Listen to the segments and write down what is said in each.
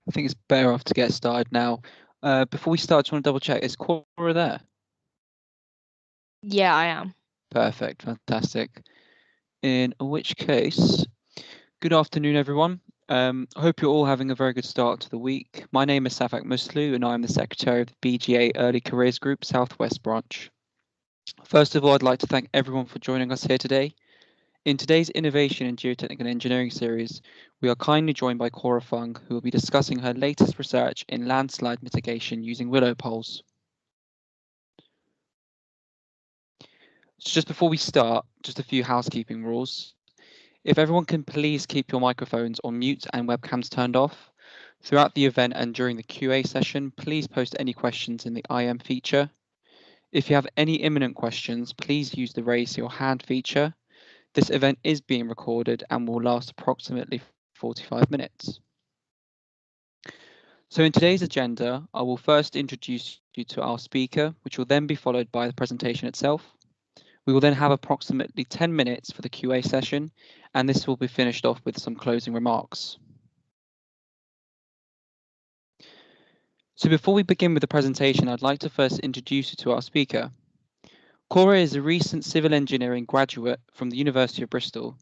I think it's better off to get started now. Before we start, I just want to double check. Is Cora there? Yeah, I am. Perfect, fantastic. In which case, good afternoon, everyone. I hope you're all having a very good start to the week. My name is Safak Muslu, and I'm the Secretary of the BGA Early Careers Group Southwest Branch. First of all, I'd like to thank everyone for joining us here today. In today's Innovation in Geotechnical Engineering series, we are kindly joined by Cora Fung, who will be discussing her latest research in landslide mitigation using willow poles. So just before we start, just a few housekeeping rules. If everyone can please keep your microphones on mute and webcams turned off. Throughout the event and during the QA session, please post any questions in the IM feature. If you have any imminent questions, please use the raise your hand feature. This event is being recorded and will last approximately 45 minutes. So in today's agenda, I will first introduce you to our speaker, which will then be followed by the presentation itself. We will then have approximately 10 minutes for the QA session, and this will be finished off with some closing remarks. So before we begin with the presentation, I'd like to first introduce you to our speaker. Cora is a recent civil engineering graduate from the University of Bristol.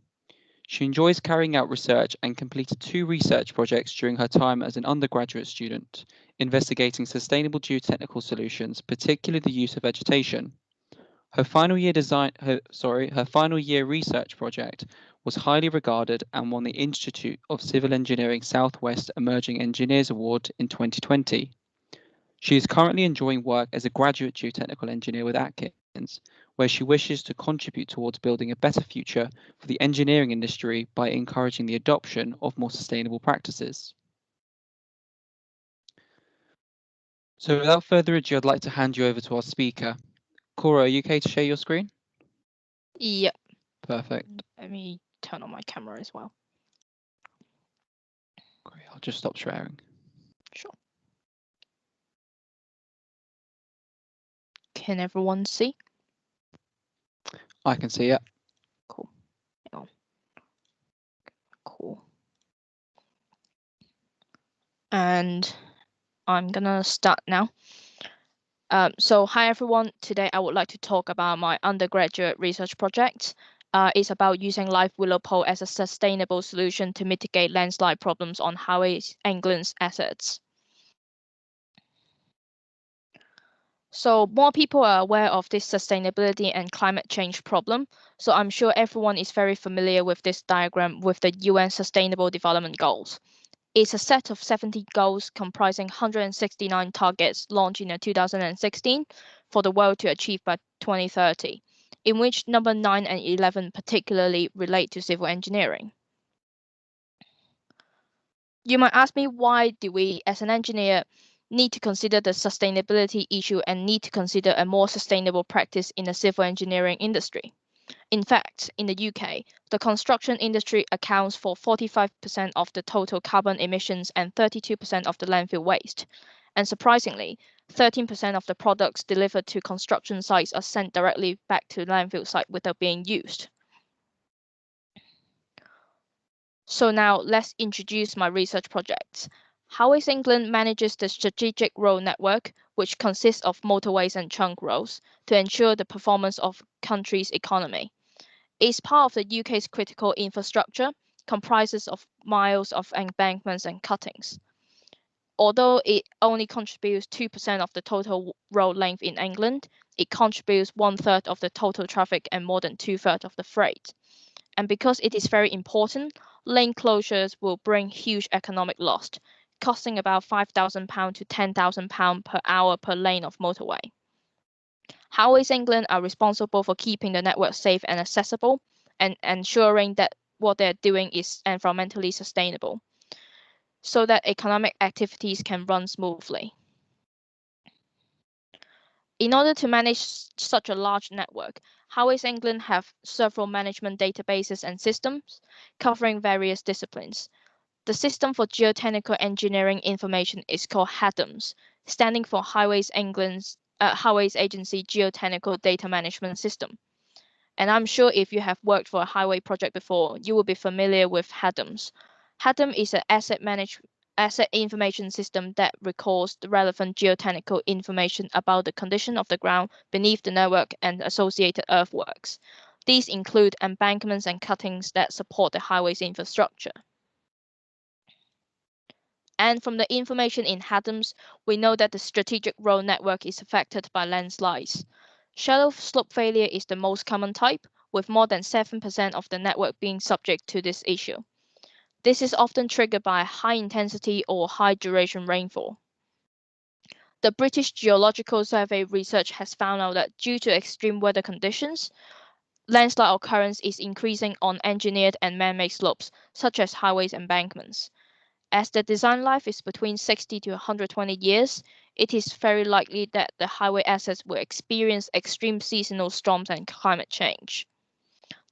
She enjoys carrying out research and completed 2 research projects during her time as an undergraduate student, investigating sustainable geotechnical solutions, particularly the use of vegetation. Her final year research project was highly regarded and won the Institute of Civil Engineering Southwest Emerging Engineers Award in 2020. She is currently enjoying work as a graduate geotechnical engineer with Atkins, where she wishes to contribute towards building a better future for the engineering industry by encouraging the adoption of more sustainable practices. So without further ado, I'd like to hand you over to our speaker. Cora, are you okay to share your screen? Yep. Perfect. Let me turn on my camera as well. Great, I'll just stop sharing. Sure. Can everyone see? I can see it. Cool. Hang on. Cool. And I'm gonna start now. So hi everyone. Today I would like to talk about my undergraduate research project. It's about using live willow pole as a sustainable solution to mitigate landslide problems on Highways England's assets. So more people are aware of this sustainability and climate change problem. So I'm sure everyone is very familiar with this diagram with the UN Sustainable Development Goals. It's a set of 70 goals comprising 169 targets launched in 2016 for the world to achieve by 2030, in which number 9 and 11 particularly relate to civil engineering. You might ask me, why do we, as an engineer, need to consider the sustainability issue and need to consider a more sustainable practice in the civil engineering industry? In fact, in the UK, the construction industry accounts for 45% of the total carbon emissions and 32% of the landfill waste. And surprisingly, 13% of the products delivered to construction sites are sent directly back to landfill site without being used. So now let's introduce my research projects. Highways England manages the strategic road network, which consists of motorways and trunk roads, to ensure the performance of country's economy. It's part of the UK's critical infrastructure, comprises of miles of embankments and cuttings. Although it only contributes 2% of the total road length in England, it contributes 1/3 of the total traffic and more than 2/3 of the freight. And because it is very important, lane closures will bring huge economic loss, costing about £5,000 to £10,000 per hour per lane of motorway. Highways England are responsible for keeping the network safe and accessible and ensuring that what they're doing is environmentally sustainable so that economic activities can run smoothly. In order to manage such a large network, Highways England have several management databases and systems covering various disciplines. The system for geotechnical engineering information is called HADMS, standing for Highways Agency Geotechnical Data Management System. And I'm sure if you have worked for a highway project before, you will be familiar with HADMS. HADM is an asset information system that records the relevant geotechnical information about the condition of the ground beneath the network and associated earthworks. These include embankments and cuttings that support the highway's infrastructure. And from the information in Chasm, we know that the strategic road network is affected by landslides. Shallow slope failure is the most common type, with more than 7% of the network being subject to this issue. This is often triggered by high intensity or high duration rainfall. The British Geological Survey research has found out that due to extreme weather conditions, landslide occurrence is increasing on engineered and man-made slopes, such as highways and embankments. As the design life is between 60 to 120 years, it is very likely that the highway assets will experience extreme seasonal storms and climate change.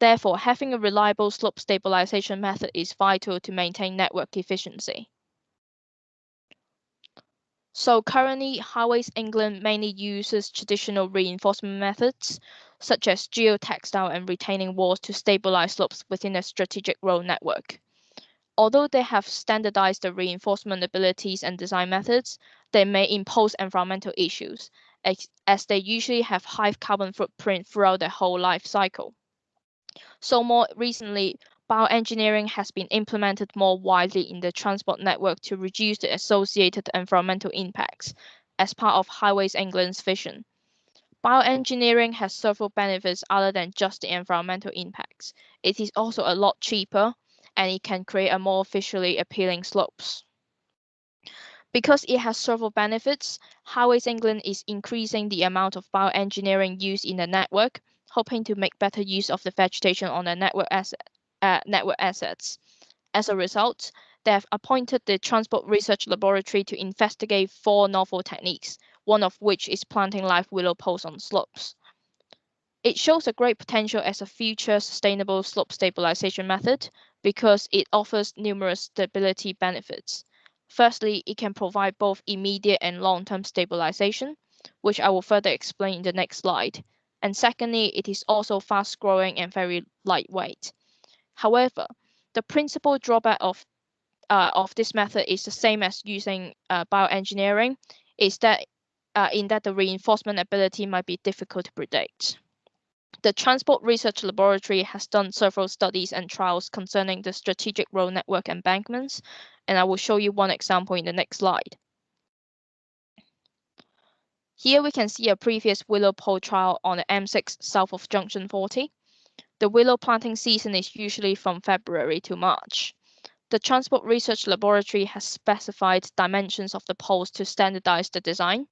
Therefore, having a reliable slope stabilization method is vital to maintain network efficiency. So currently, Highways England mainly uses traditional reinforcement methods, such as geotextile and retaining walls to stabilize slopes within a strategic road network. Although they have standardized the reinforcement abilities and design methods, they may impose environmental issues, as they usually have high carbon footprint throughout their whole life cycle. So more recently, bioengineering has been implemented more widely in the transport network to reduce the associated environmental impacts as part of Highways England's vision. Bioengineering has several benefits other than just the environmental impacts. It is also a lot cheaper, and it can create a more visually appealing slopes. Because it has several benefits, Highways England is increasing the amount of bioengineering used in the network, hoping to make better use of the vegetation on the network assets. As a result, they have appointed the Transport Research Laboratory to investigate 4 novel techniques, one of which is planting live willow poles on slopes. It shows a great potential as a future sustainable slope stabilization method because it offers numerous stability benefits. Firstly, it can provide both immediate and long-term stabilization, which I will further explain in the next slide. And secondly, it is also fast-growing and very lightweight. However, the principal drawback of this method is the same as using bioengineering, is that in that the reinforcement ability might be difficult to predict. The Transport Research Laboratory has done several studies and trials concerning the strategic road network embankments, and I will show you one example in the next slide. Here we can see a previous willow pole trial on the M6 south of Junction 40. The willow planting season is usually from February to March. The Transport Research Laboratory has specified dimensions of the poles to standardize the design.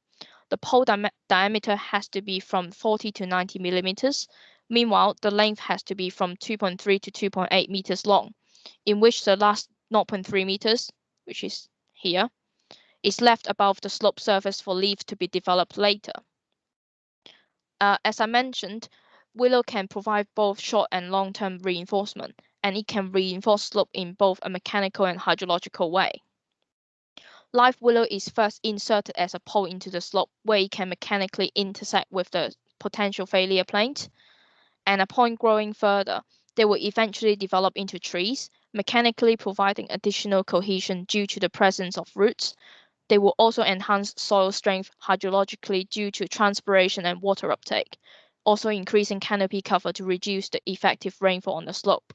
The pole diameter has to be from 40 to 90 millimeters. Meanwhile, the length has to be from 2.3 to 2.8 meters long, in which the last 0.3 meters, which is here, is left above the slope surface for leaves to be developed later. As I mentioned, willow can provide both short and long-term reinforcement, and it can reinforce slope in both a mechanical and hydrological way. Live willow is first inserted as a pole into the slope where it can mechanically intersect with the potential failure plate. And upon growing further, they will eventually develop into trees, mechanically providing additional cohesion due to the presence of roots. They will also enhance soil strength hydrologically due to transpiration and water uptake, also increasing canopy cover to reduce the effective rainfall on the slope.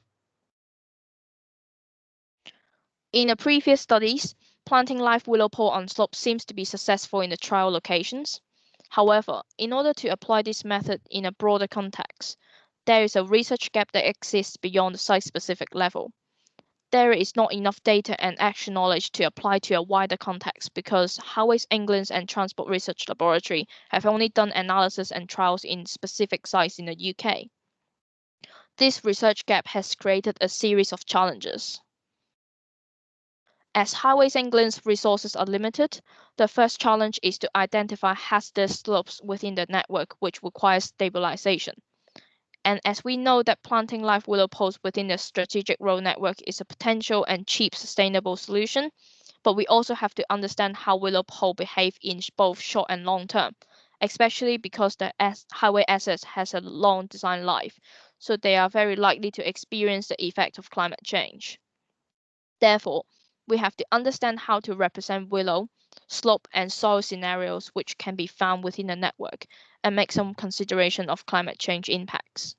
In the previous studies, planting live willow pole on slopes seems to be successful in the trial locations. However, in order to apply this method in a broader context, there is a research gap that exists beyond the site-specific level. There is not enough data and action knowledge to apply to a wider context because Highways England and Transport Research Laboratory have only done analysis and trials in specific sites in the UK. This research gap has created a series of challenges. As Highways England's resources are limited, the first challenge is to identify hazardous slopes within the network which requires stabilization. And as we know that planting live willow poles within the strategic road network is a potential and cheap sustainable solution, but we also have to understand how willow pole behave in both short and long term, especially because the highway assets has a long design life, so they are very likely to experience the effect of climate change. Therefore, we have to understand how to represent willow, slope, and soil scenarios which can be found within the network, and make some consideration of climate change impacts.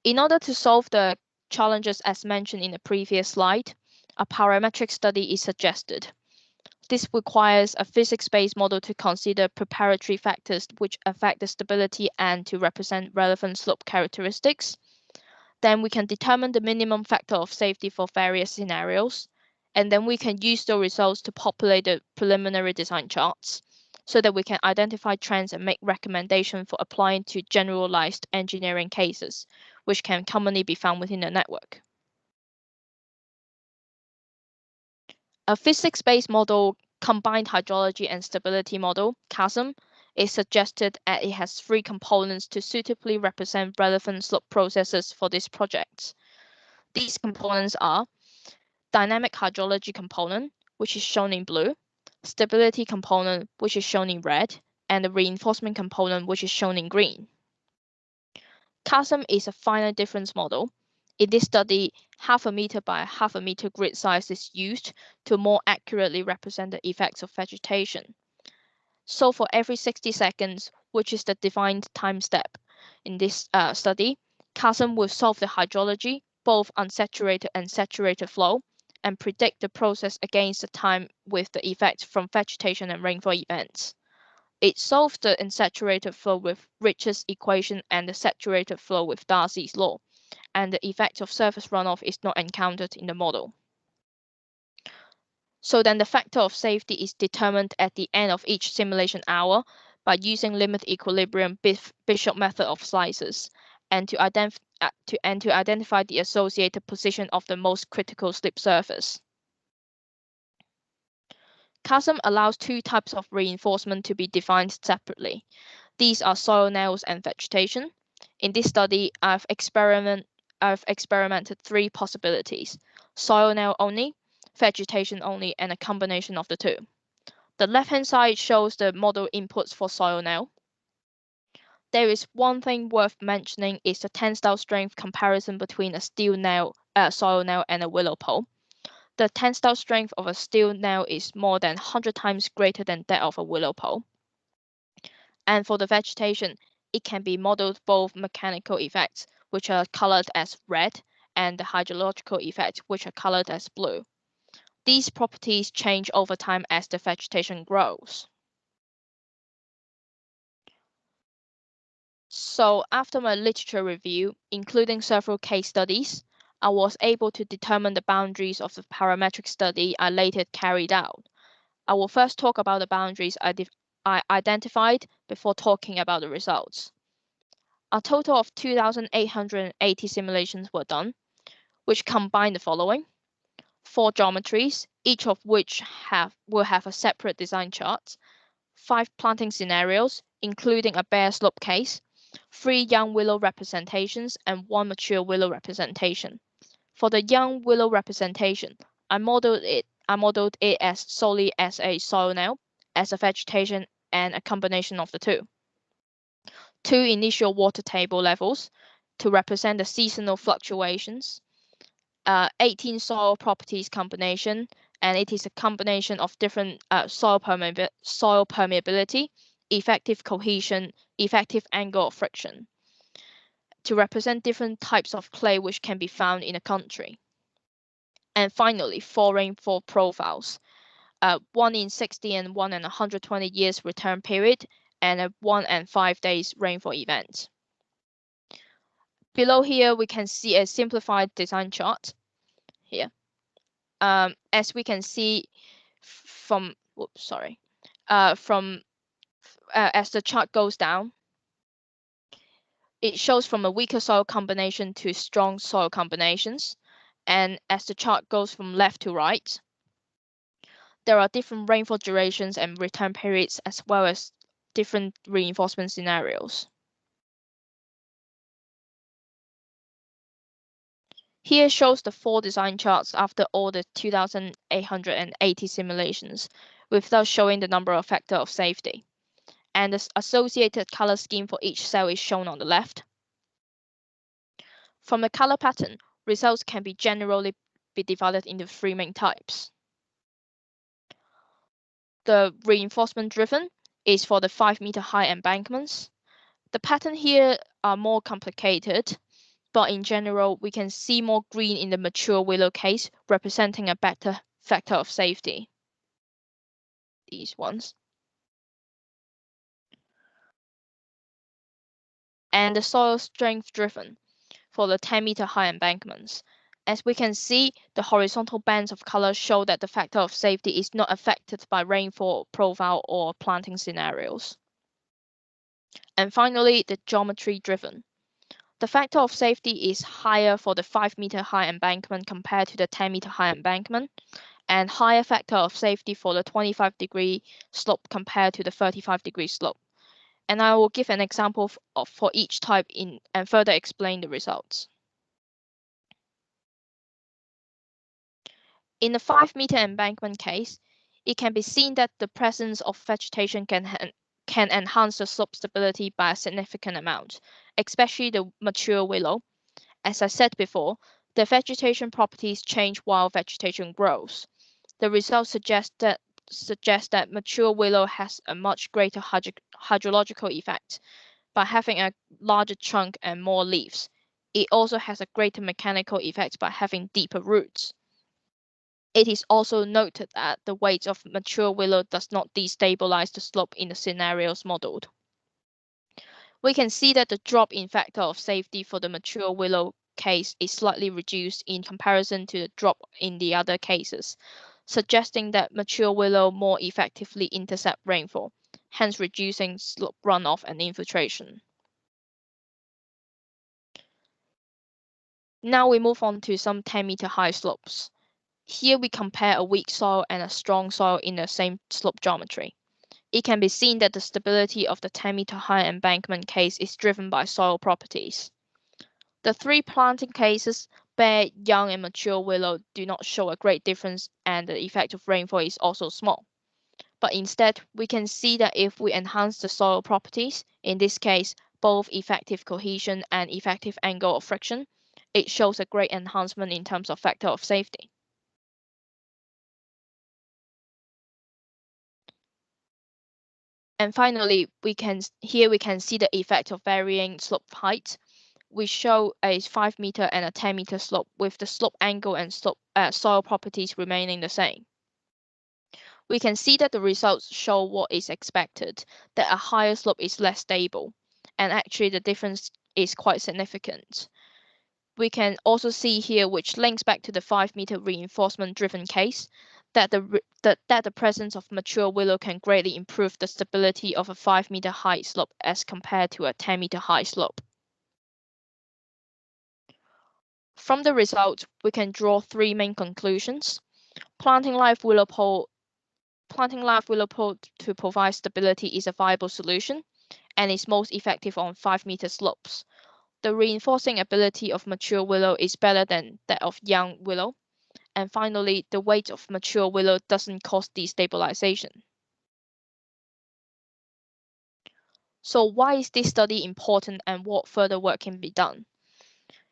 In order to solve the challenges as mentioned in the previous slide, a parametric study is suggested. This requires a physics-based model to consider preparatory factors which affect the stability and to represent relevant slope characteristics. Then we can determine the minimum factor of safety for various scenarios. And then we can use the results to populate the preliminary design charts so that we can identify trends and make recommendations for applying to generalized engineering cases, which can commonly be found within the network. A physics-based model, combined hydrology and stability model, Chasm, is suggested as it has 3 components to suitably represent relevant slope processes for this project. These components are dynamic hydrology component, which is shown in blue, stability component, which is shown in red, and the reinforcement component, which is shown in green. Chasm is a finite difference model. In this study, 0.5 meter by 0.5 meter grid size is used to more accurately represent the effects of vegetation. So for every 60 seconds, which is the defined time step in this study, Chasm will solve the hydrology, both unsaturated and saturated flow, and predict the process against the time with the effects from vegetation and rainfall events. It solves the unsaturated flow with Rich's equation and the saturated flow with Darcy's law, and the effect of surface runoff is not encountered in the model. So then the factor of safety is determined at the end of each simulation hour by using limit equilibrium Bishop method of slices, and to identify the associated position of the most critical slip surface. Chasm allows 2 types of reinforcement to be defined separately. These are soil nails and vegetation. In this study, I've experimented 3 possibilities: soil nail only, vegetation only, and a combination of the 2. The left-hand side shows the model inputs for soil nail. There is one thing worth mentioning is the tensile strength comparison between a steel nail, soil nail, and a willow pole. The tensile strength of a steel nail is more than 100 times greater than that of a willow pole. And for the vegetation, it can be modeled both mechanical effects, which are colored as red, and the hydrological effects, which are colored as blue. These properties change over time as the vegetation grows. So after my literature review, including several case studies, I was able to determine the boundaries of the parametric study I later carried out. I will first talk about the boundaries I identified before talking about the results. A total of 2,880 simulations were done, which combine the following: 4 geometries, each of which will have a separate design chart, 5 planting scenarios, including a bare slope case, 3 young willow representations, and 1 mature willow representation. For the young willow representation, I modeled it as solely as a soil nail, as a vegetation, and a combination of the 2. 2 initial water table levels to represent the seasonal fluctuations, 18 soil properties combination, and it is a combination of different soil permeability, effective cohesion, effective angle of friction, to represent different types of clay which can be found in a country. And finally, 4 rainfall profiles, 1 in 60 and 1 in 120 years return period, and a 1 and 5 days rainfall event. Below here, we can see a simplified design chart here. As we can see from, as the chart goes down, it shows from a weaker soil combination to strong soil combinations. And as the chart goes from left to right, there are different rainfall durations and return periods, as well as different reinforcement scenarios. Here shows the 4 design charts after all the 2,880 simulations, without showing the number of factor of safety. And the associated color scheme for each cell is shown on the left. From the color pattern, results can be generally be divided into three main types. The reinforcement driven is for the 5-meter high embankments. The pattern here are more complicated, but in general, we can see more green in the mature willow case, representing a better factor of safety. These ones. And the soil strength driven for the 10-meter high embankments. As we can see, the horizontal bands of color show that the factor of safety is not affected by rainfall profile or planting scenarios. And finally, the geometry driven. The factor of safety is higher for the 5-meter high embankment compared to the 10-meter high embankment, and higher factor of safety for the 25-degree slope compared to the 35-degree slope. And I will give an example for each type and further explain the results. In the 5-meter embankment case, it can be seen that the presence of vegetation can enhance the slope stability by a significant amount, especially the mature willow. As I said before, the vegetation properties change while vegetation grows. The results suggest that mature willow has a much greater hydrological effect by having a larger trunk and more leaves. It also has a greater mechanical effect by having deeper roots. It is also noted that the weight of mature willow does not destabilize the slope in the scenarios modeled. We can see that the drop in factor of safety for the mature willow case is slightly reduced in comparison to the drop in the other cases, suggesting that mature willow more effectively intercept rainfall, hence reducing slope runoff and infiltration. Now we move on to some 10-meter high slopes. Here we compare a weak soil and a strong soil in the same slope geometry. It can be seen that the stability of the 10-meter high embankment case is driven by soil properties. The three planting cases, bare, young, and mature willow, do not show a great difference, and the effect of rainfall is also small. But instead, we can see that if we enhance the soil properties, in this case, both effective cohesion and effective angle of friction, it shows a great enhancement in terms of factor of safety. And finally, here we can see the effect of varying slope height. We show a 5-meter and a 10-meter slope with the slope angle and soil properties remaining the same. We can see that the results show what is expected, that a higher slope is less stable, and actually the difference is quite significant. We can also see here, which links back to the 5-meter reinforcement driven case, that the presence of mature willow can greatly improve the stability of a 5-meter high slope as compared to a 10-meter high slope. From the results, we can draw three main conclusions. Planting live willow pole to provide stability is a viable solution and is most effective on 5-meter slopes. The reinforcing ability of mature willow is better than that of young willow. And finally, the weight of mature willow doesn't cause destabilization. So why is this study important and what further work can be done?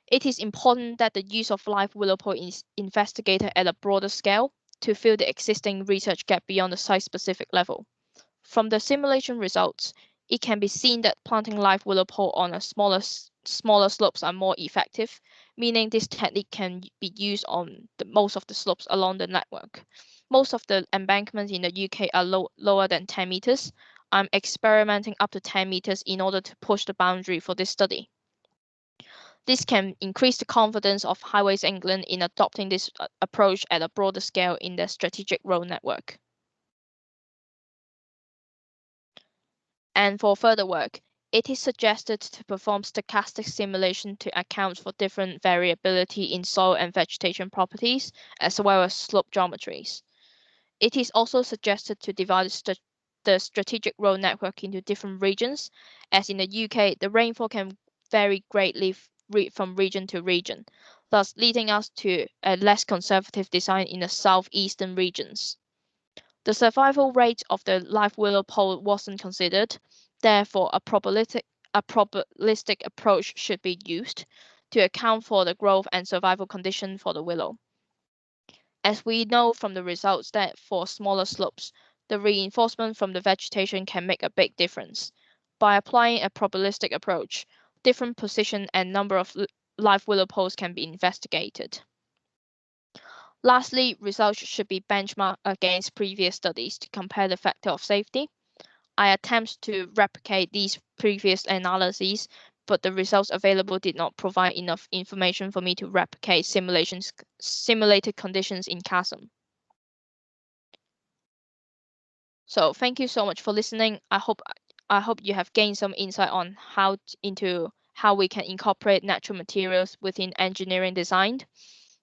It is important that the use of live willow pole is investigated at a broader scale to fill the existing research gap beyond the site-specific level. From the simulation results, it can be seen that planting live willow pole on a smaller slopes are more effective, meaning this technique can be used on most of the slopes along the network. Most of the embankments in the UK are lower than 10 meters. I'm experimenting up to 10 meters in order to push the boundary for this study. This can increase the confidence of Highways England in adopting this approach at a broader scale in their strategic road network. And for further work, it is suggested to perform stochastic simulation to account for different variability in soil and vegetation properties, as well as slope geometries. It is also suggested to divide the strategic road network into different regions, as in the UK, the rainfall can vary greatly from region to region, thus leading us to a less conservative design in the southeastern regions. The survival rate of the live willow pole wasn't considered, therefore a probabilistic approach should be used to account for the growth and survival condition for the willow. As we know from the results that for smaller slopes, the reinforcement from the vegetation can make a big difference. By applying a probabilistic approach, different position and number of live willow poles can be investigated. Lastly, results should be benchmarked against previous studies to compare the factor of safety. I attempt to replicate these previous analyses, but the results available did not provide enough information for me to replicate simulated conditions in Chasm. So thank you so much for listening. I hope you have gained some insight on how we can incorporate natural materials within engineering design.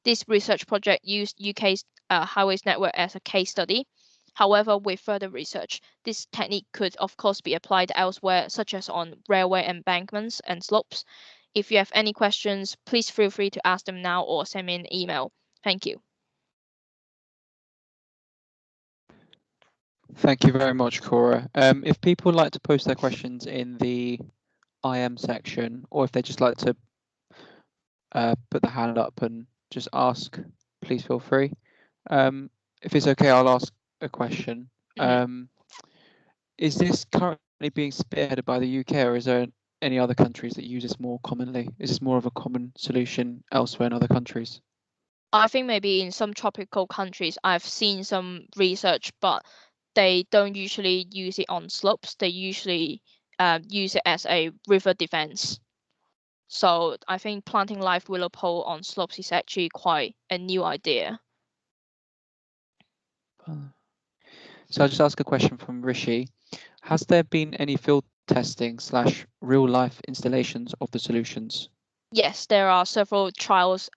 This research project used UK's highways network as a case study. However, with further research, this technique could of course be applied elsewhere, such as on railway embankments and slopes. If you have any questions, please feel free to ask them now or send me an email. Thank you. Thank you very much, Cora. If people would like to post their questions in the IM section, or if they just like to put the hand up and just ask, please feel free. If it's okay, I'll ask a question. Is this currently being spearheaded by the UK, or is there any other countries that use this more commonly? Is this more of a common solution elsewhere in other countries? I think maybe in some tropical countries, I've seen some research, but they don't usually use it on slopes. They usually use it as a river defense. So I think planting live willow pole on slopes is actually quite a new idea. So I'll just ask a question from Rishi. Has there been any field testing / real life installations of the solutions? Yes, there are several trials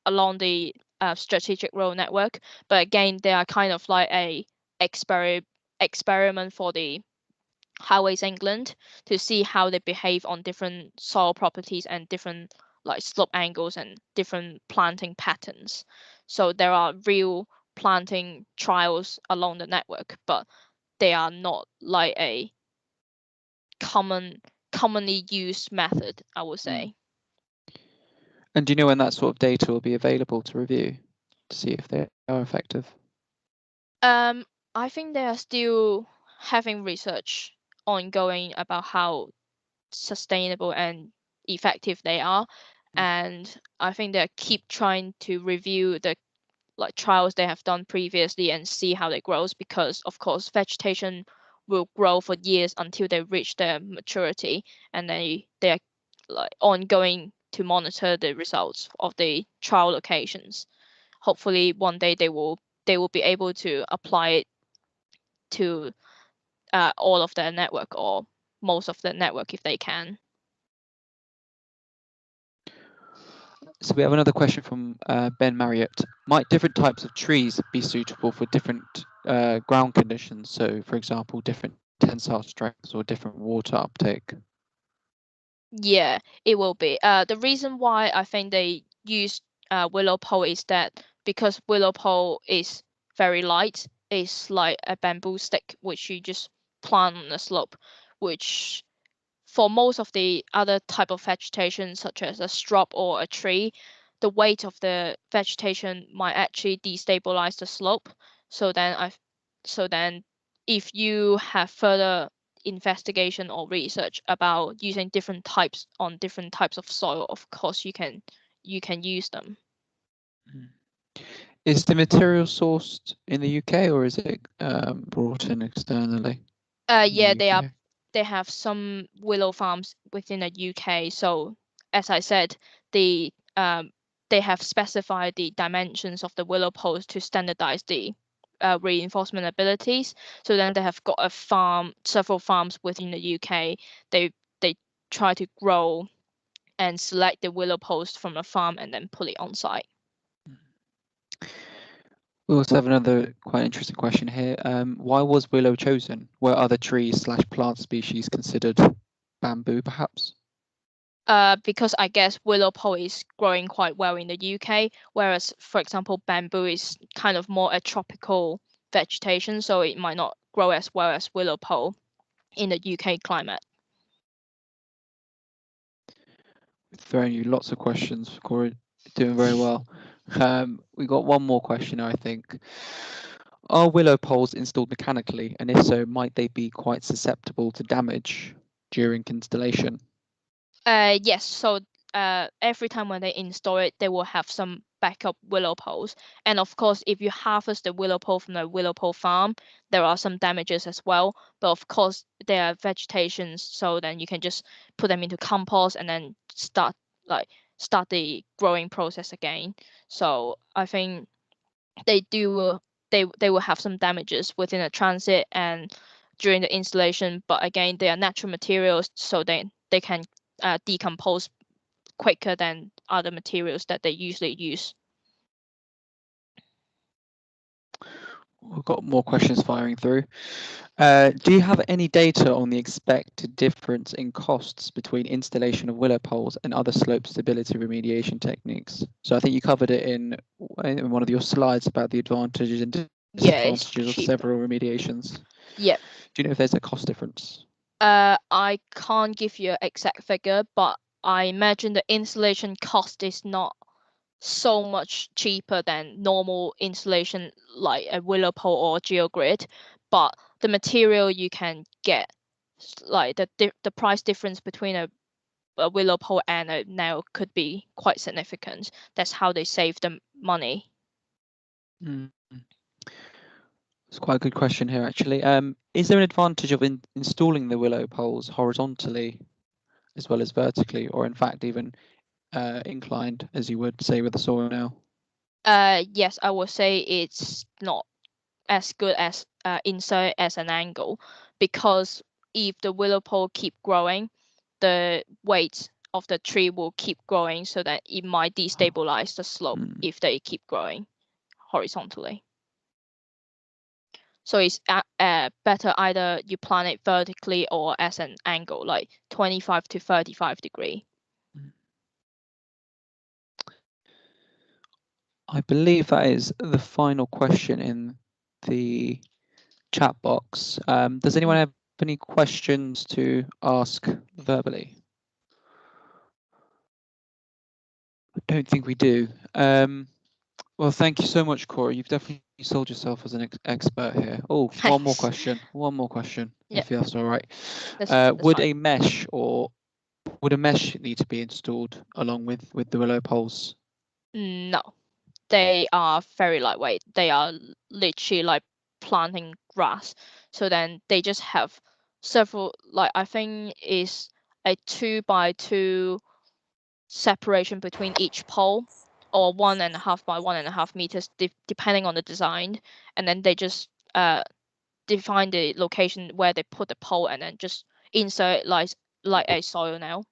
along the strategic road network, but again, they are kind of like a experiment for the Highways England to see how they behave on different soil properties and different like slope angles and different planting patterns. So there are real planting trials along the network, but they are not like a commonly used method, I would say. And do you know when that sort of data will be available to review to see if they are effective? I think they are still having research ongoing about how sustainable and effective they are, and I think they keep trying to review the like trials they have done previously and see how they grows, because of course vegetation will grow for years until they reach their maturity, and they are like ongoing to monitor the results of the trial locations. Hopefully one day they will be able to apply it to all of their network or most of the network if they can. So we have another question from Ben Marriott. Might different types of trees be suitable for different ground conditions? So, for example, different tensile strengths or different water uptake? Yeah, it will be. The reason why I think they use willow pole is that because willow pole is very light, it's like a bamboo stick which you just plant on a slope, which for most of the other type of vegetation, such as a shrub or a tree, the weight of the vegetation might actually destabilize the slope. So then if you have further investigation or research about using different types on different types of soil, of course you can use them. Is the material sourced in the UK or is it brought in externally? Yeah, they have some willow farms within the UK. So as I said, they have specified the dimensions of the willow poles to standardize the reinforcement abilities. So then they have got several farms within the UK. They try to grow and select the willow poles from a farm and then put it on site. We also have another quite interesting question here. Why was willow chosen? Were other trees / plant species considered bamboo, perhaps? Because I guess willow pole is growing quite well in the UK, whereas, for example, bamboo is kind of more a tropical vegetation, so it might not grow as well as willow pole in the UK climate. Throwing you lots of questions, Corey. Doing very well. We got one more question, I think. Are willow poles installed mechanically, and if so, might they be quite susceptible to damage during installation? Yes, so every time when they install it, they will have some backup willow poles. And of course, if you harvest the willow pole from the willow pole farm, there are some damages as well. But of course, they are vegetations, so then you can just put them into compost and then start the growing process again. So I think they do they will have some damages within the transit and during the installation, but again they are natural materials, so they can decompose quicker than other materials that they usually use. We've got more questions firing through. Do you have any data on the expected difference in costs between installation of willow poles and other slope stability remediation techniques? So I think you covered it in one of your slides about the advantages and disadvantages of several remediations. Yeah. Do you know if there's a cost difference? I can't give you an exact figure, but I imagine the installation cost is not so much cheaper than normal installation like a willow pole or geogrid, but the material you can get, like the price difference between a willow pole and a nail could be quite significant. That's how they save the money. It's quite a good question here, actually. Is there an advantage of installing the willow poles horizontally as well as vertically, or in fact even inclined, as you would say with the soil now? Yes, I would say it's not as good as insert as an angle, because if the willow pole keep growing, the weight of the tree will keep growing, so that it might destabilize the slope if they keep growing horizontally. So it's better either you plant it vertically or as an angle, like 25 to 35 degree. I believe that is the final question in the chat box. Does anyone have any questions to ask verbally? I don't think we do. Well, thank you so much, Corey. You've definitely sold yourself as an expert here. Oh, one more question. One more question, if that's all right. Would a mesh need to be installed along with the willow poles? No, they are very lightweight. They are literally like planting grass. So then they just have several, like I think is a 2x2 separation between each pole, or 1.5 by 1.5 meters, depending on the design. And then they just define the location where they put the pole and then just insert like a soil nail.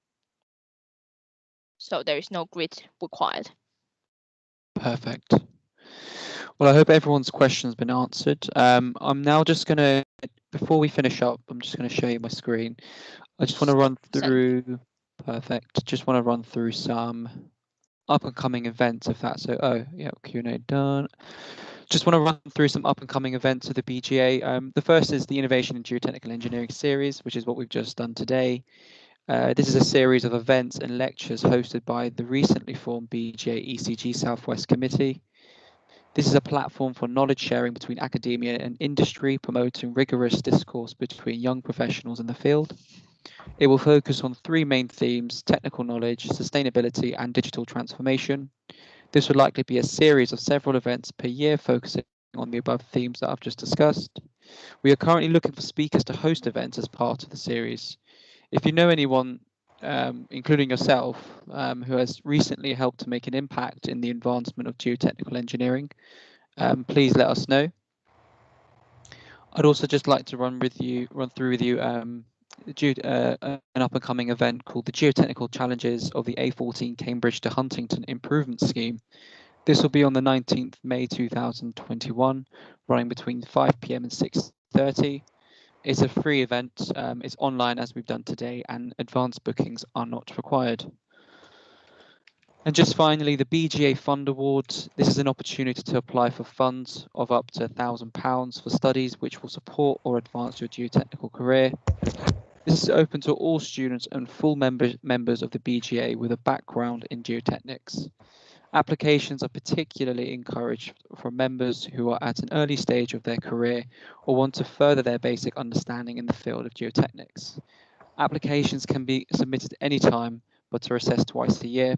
So there is no grid required. Perfect. Well, I hope everyone's question's been answered. I'm now just going to, before we finish up, I'm just going to show you my screen. I just want to run through, perfect. Just want to run through some up and coming events, if that's so. Oh, yeah, Q&A done. Just want to run through some up and coming events of the BGA. The first is the Innovation in Geotechnical Engineering series, which is what we've just done today. This is a series of events and lectures hosted by the recently formed BGA ECG Southwest Committee. This is a platform for knowledge sharing between academia and industry, promoting rigorous discourse between young professionals in the field. It will focus on three main themes: technical knowledge, sustainability, and digital transformation. This would likely be a series of several events per year focusing on the above themes that I've just discussed. We are currently looking for speakers to host events as part of the series. If you know anyone, including yourself, who has recently helped to make an impact in the advancement of geotechnical engineering, please let us know. I'd also just like to run through with you an up and coming event called the Geotechnical Challenges of the A14 Cambridge to Huntington Improvement Scheme. This will be on the 19th May 2021, running between 5 p.m. and 6:30. It's a free event. It's online as we've done today, and advanced bookings are not required. And just finally, the BGA Fund Award. This is an opportunity to apply for funds of up to £1,000 for studies which will support or advance your geotechnical career. This is open to all students and full members of the BGA with a background in geotechnics. Applications are particularly encouraged from members who are at an early stage of their career or want to further their basic understanding in the field of geotechnics. Applications can be submitted anytime, but are assessed twice a year,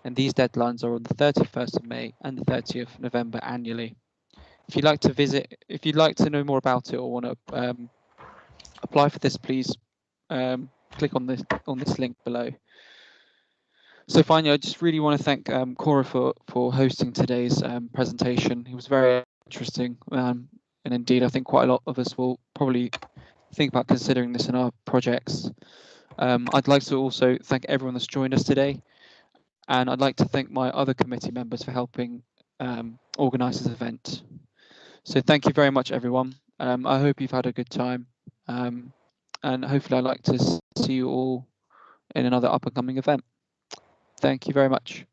and these deadlines are on the 31st of May and the 30th of November annually. If you'd like to know more about it or want to apply for this, please click on this link below. So finally, I just really want to thank Cora for hosting today's presentation. It was very interesting, and indeed, I think quite a lot of us will probably think about considering this in our projects. I'd like to also thank everyone that's joined us today, and I'd like to thank my other committee members for helping organise this event. So thank you very much, everyone. I hope you've had a good time, and hopefully I'd like to see you all in another up-and-coming event. Thank you very much.